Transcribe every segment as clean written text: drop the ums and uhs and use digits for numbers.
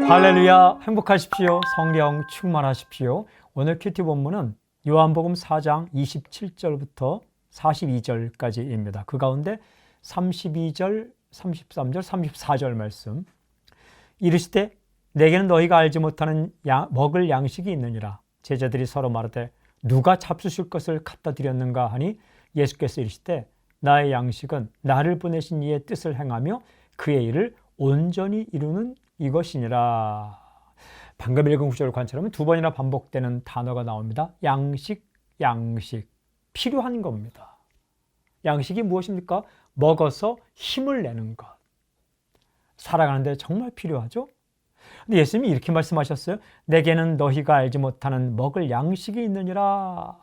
할렐루야, 행복하십시오. 성령 충만하십시오. 오늘 큐티 본문은 요한복음 4장 27절부터 42절까지입니다. 그 가운데 32절, 33절, 34절 말씀. 이르시되 내게는 너희가 알지 못하는 먹을 양식이 있느니라. 제자들이 서로 말하되 누가 잡수실 것을 갖다 드렸는가 하니 예수께서 이르시되 나의 양식은 나를 보내신 이의 뜻을 행하며 그의 일을 온전히 이루는 이것이니라. 방금 읽은 구절을 관찰하면 두 번이나 반복되는 단어가 나옵니다. 양식, 양식. 필요한 겁니다. 양식이 무엇입니까? 먹어서 힘을 내는 것. 살아가는데 정말 필요하죠? 근데 예수님이 이렇게 말씀하셨어요. 내게는 너희가 알지 못하는 먹을 양식이 있느니라.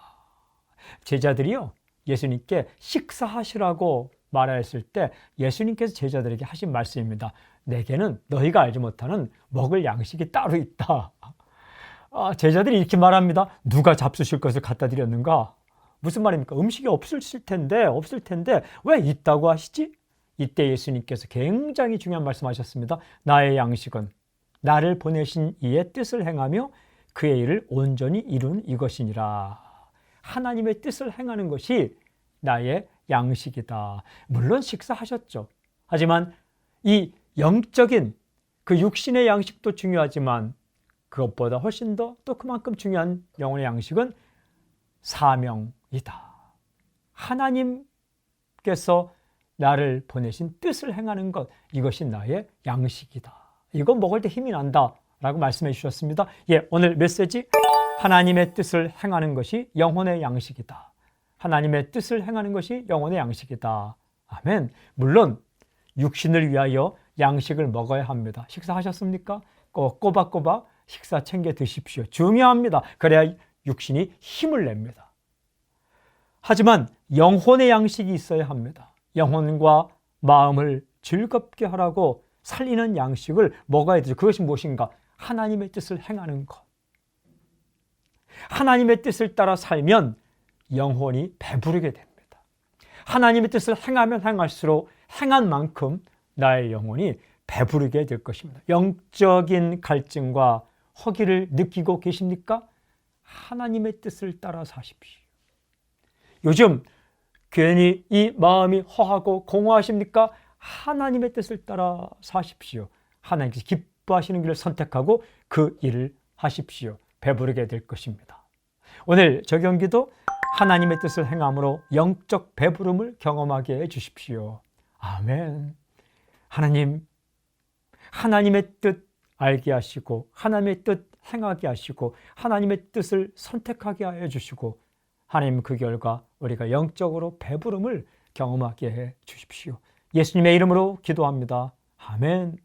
제자들이요, 예수님께 식사하시라고 말하였을 때 예수님께서 제자들에게 하신 말씀입니다. 내게는 너희가 알지 못하는 먹을 양식이 따로 있다. 제자들이 이렇게 말합니다. 누가 잡수실 것을 갖다 드렸는가? 무슨 말입니까? 음식이 없을 텐데 왜 있다고 하시지? 이때 예수님께서 굉장히 중요한 말씀하셨습니다. 나의 양식은 나를 보내신 이의 뜻을 행하며 그의 일을 온전히 이룬 이것이니라. 하나님의 뜻을 행하는 것이 나의 양식이다. 물론 식사하셨죠. 하지만 이 영적인 그 육신의 양식도 중요하지만 그것보다 훨씬 더 또 그만큼 중요한 영혼의 양식은 사명이다. 하나님께서 나를 보내신 뜻을 행하는 것, 이것이 나의 양식이다. 이건 먹을 때 힘이 난다 라고 말씀해 주셨습니다. 오늘 메시지, 하나님의 뜻을 행하는 것이 영혼의 양식이다. 하나님의 뜻을 행하는 것이 영혼의 양식이다. 아멘. 물론 육신을 위하여 양식을 먹어야 합니다. 식사하셨습니까? 꼭 꼬박꼬박 식사 챙겨 드십시오. 중요합니다. 그래야 육신이 힘을 냅니다. 하지만 영혼의 양식이 있어야 합니다. 영혼과 마음을 즐겁게 하라고 살리는 양식을 먹어야 되죠. 그것이 무엇인가? 하나님의 뜻을 행하는 것. 하나님의 뜻을 따라 살면 영혼이 배부르게 됩니다. 하나님의 뜻을 행하면 행할수록 행한 만큼 나의 영혼이 배부르게 될 것입니다. 영적인 갈증과 허기를 느끼고 계십니까? 하나님의 뜻을 따라 사십시오. 요즘 괜히 이 마음이 허하고 공허하십니까? 하나님의 뜻을 따라 사십시오. 하나님께서 기뻐하시는 길을 선택하고 그 일을 하십시오. 배부르게 될 것입니다. 오늘 적용기도 하나님의 뜻을 행함으로 영적 배부름을 경험하게 해 주십시오. 아멘. 하나님, 하나님의 뜻 알게 하시고 하나님의 뜻 행하게 하시고 하나님의 뜻을 선택하게 하여 주시고 하나님 그 결과 우리가 영적으로 배부름을 경험하게 해 주십시오. 예수님의 이름으로 기도합니다. 아멘.